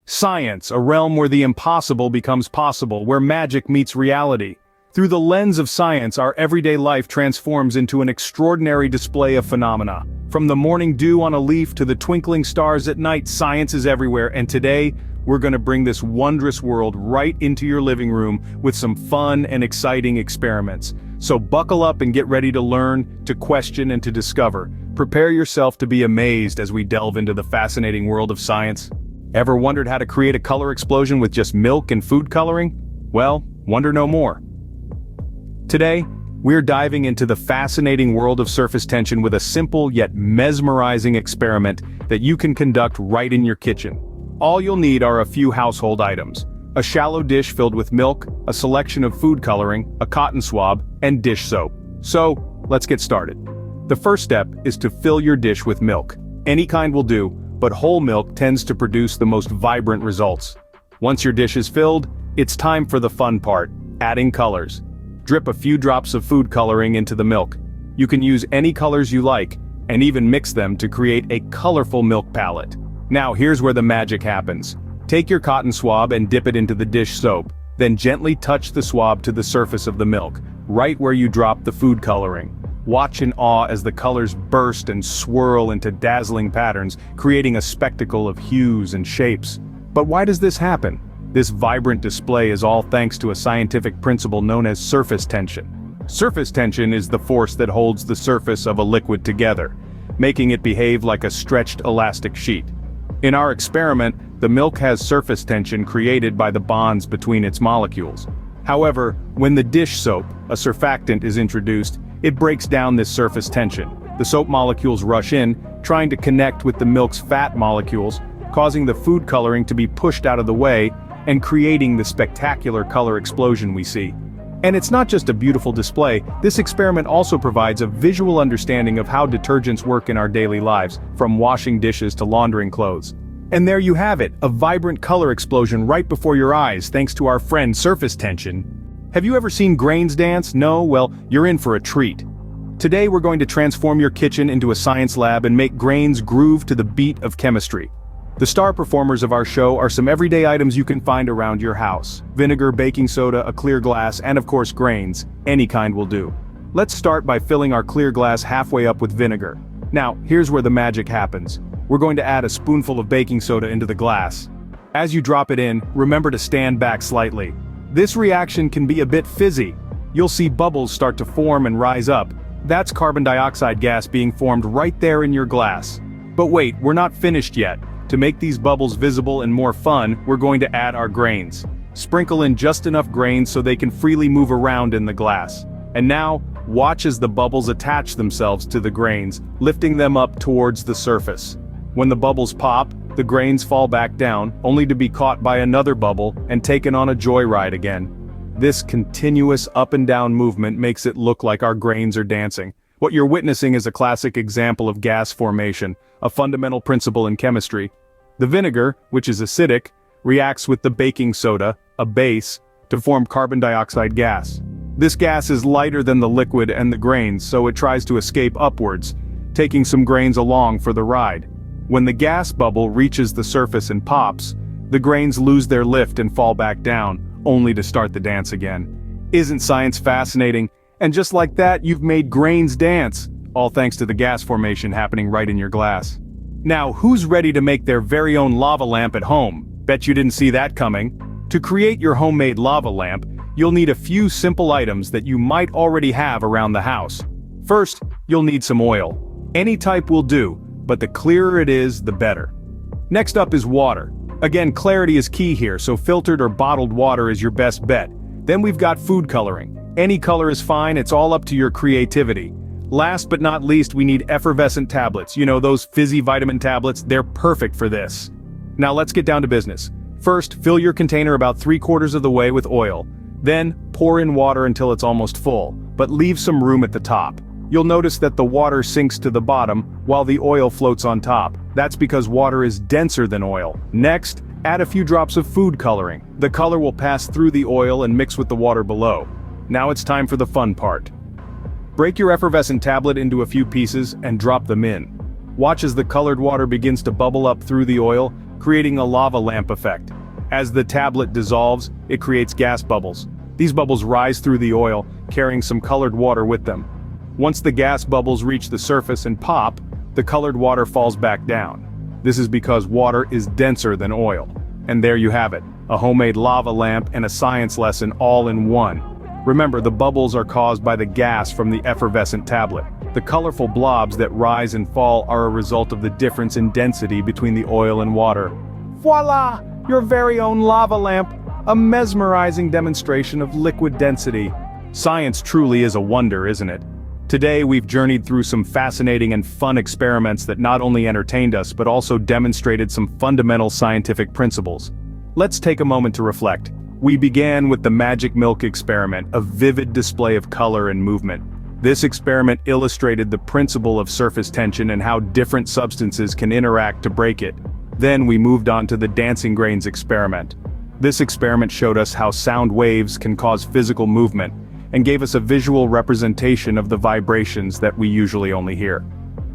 Science, a realm where the impossible becomes possible, where magic meets reality. Through the lens of science, our everyday life transforms into an extraordinary display of phenomena. From the morning dew on a leaf to the twinkling stars at night, science is everywhere, and today, we're going to bring this wondrous world right into your living room with some fun and exciting experiments. So buckle up and get ready to learn, to question, and to discover. Prepare yourself to be amazed as we delve into the fascinating world of science. Ever wondered how to create a color explosion with just milk and food coloring? Well, wonder no more. Today, we're diving into the fascinating world of surface tension with a simple yet mesmerizing experiment that you can conduct right in your kitchen. All you'll need are a few household items: a shallow dish filled with milk, a selection of food coloring, a cotton swab, and dish soap. So, let's get started. The first step is to fill your dish with milk. Any kind will do, but whole milk tends to produce the most vibrant results. Once your dish is filled, it's time for the fun part: adding colors. Drip a few drops of food coloring into the milk. You can use any colors you like, and even mix them to create a colorful milk palette. Now here's where the magic happens. Take your cotton swab and dip it into the dish soap, then gently touch the swab to the surface of the milk, right where you dropped the food coloring. Watch in awe as the colors burst and swirl into dazzling patterns, creating a spectacle of hues and shapes. But why does this happen? This vibrant display is all thanks to a scientific principle known as surface tension. Surface tension is the force that holds the surface of a liquid together, making it behave like a stretched elastic sheet. In our experiment, the milk has surface tension created by the bonds between its molecules. However, when the dish soap, a surfactant, is introduced, it breaks down this surface tension. The soap molecules rush in, trying to connect with the milk's fat molecules, causing the food coloring to be pushed out of the way and creating the spectacular color explosion we see. And it's not just a beautiful display, this experiment also provides a visual understanding of how detergents work in our daily lives, from washing dishes to laundering clothes. And there you have it, a vibrant color explosion right before your eyes thanks to our friend surface tension. Have you ever seen grains dance? No? Well, you're in for a treat. Today we're going to transform your kitchen into a science lab and make grains groove to the beat of chemistry. The star performers of our show are some everyday items you can find around your house: vinegar, baking soda, a clear glass, and of course grains. Any kind will do. Let's start by filling our clear glass halfway up with vinegar. Now, here's where the magic happens. We're going to add a spoonful of baking soda into the glass. As you drop it in, remember to stand back slightly. This reaction can be a bit fizzy. You'll see bubbles start to form and rise up. That's carbon dioxide gas being formed right there in your glass. But wait, we're not finished yet. To make these bubbles visible and more fun, we're going to add our grains. Sprinkle in just enough grains so they can freely move around in the glass. And now, watch as the bubbles attach themselves to the grains, lifting them up towards the surface. When the bubbles pop, the grains fall back down, only to be caught by another bubble and taken on a joyride again. This continuous up and down movement makes it look like our grains are dancing. What you're witnessing is a classic example of gas formation, a fundamental principle in chemistry. The vinegar, which is acidic, reacts with the baking soda, a base, to form carbon dioxide gas. This gas is lighter than the liquid and the grains, so it tries to escape upwards, taking some grains along for the ride. When the gas bubble reaches the surface and pops, the grains lose their lift and fall back down, only to start the dance again. Isn't science fascinating? And just like that, you've made grains dance, all thanks to the gas formation happening right in your glass. Now, who's ready to make their very own lava lamp at home? Bet you didn't see that coming. To create your homemade lava lamp, you'll need a few simple items that you might already have around the house. First, you'll need some oil. Any type will do, but the clearer it is, the better. Next up is water. Again, clarity is key here, so filtered or bottled water is your best bet. Then we've got food coloring. Any color is fine, it's all up to your creativity. Last but not least, we need effervescent tablets. You know, those fizzy vitamin tablets, they're perfect for this. Now let's get down to business. First, fill your container about 3/4 of the way with oil. Then, pour in water until it's almost full, but leave some room at the top. You'll notice that the water sinks to the bottom, while the oil floats on top. That's because water is denser than oil. Next, add a few drops of food coloring. The color will pass through the oil and mix with the water below. Now it's time for the fun part. Break your effervescent tablet into a few pieces and drop them in. Watch as the colored water begins to bubble up through the oil, creating a lava lamp effect. As the tablet dissolves, it creates gas bubbles. These bubbles rise through the oil, carrying some colored water with them. Once the gas bubbles reach the surface and pop, the colored water falls back down. This is because water is denser than oil. And there you have it, a homemade lava lamp and a science lesson all in one. Remember, the bubbles are caused by the gas from the effervescent tablet. The colorful blobs that rise and fall are a result of the difference in density between the oil and water. Voila! Your very own lava lamp, a mesmerizing demonstration of liquid density. Science truly is a wonder, isn't it? Today we've journeyed through some fascinating and fun experiments that not only entertained us but also demonstrated some fundamental scientific principles. Let's take a moment to reflect. We began with the magic milk experiment, a vivid display of color and movement. This experiment illustrated the principle of surface tension and how different substances can interact to break it. Then we moved on to the dancing grains experiment. This experiment showed us how sound waves can cause physical movement, and gave us a visual representation of the vibrations that we usually only hear.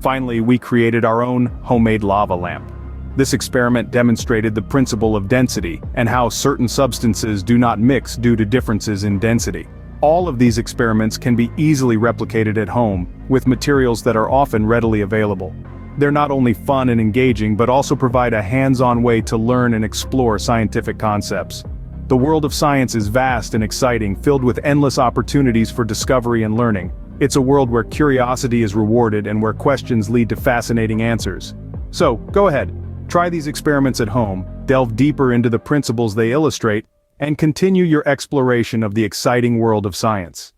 Finally, we created our own homemade lava lamp. This experiment demonstrated the principle of density, and how certain substances do not mix due to differences in density. All of these experiments can be easily replicated at home, with materials that are often readily available. They're not only fun and engaging but also provide a hands-on way to learn and explore scientific concepts. The world of science is vast and exciting, filled with endless opportunities for discovery and learning. It's a world where curiosity is rewarded and where questions lead to fascinating answers. So, go ahead, try these experiments at home, delve deeper into the principles they illustrate, and continue your exploration of the exciting world of science.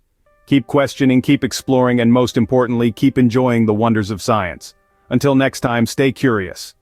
Keep questioning, keep exploring, and most importantly, keep enjoying the wonders of science. Until next time, stay curious.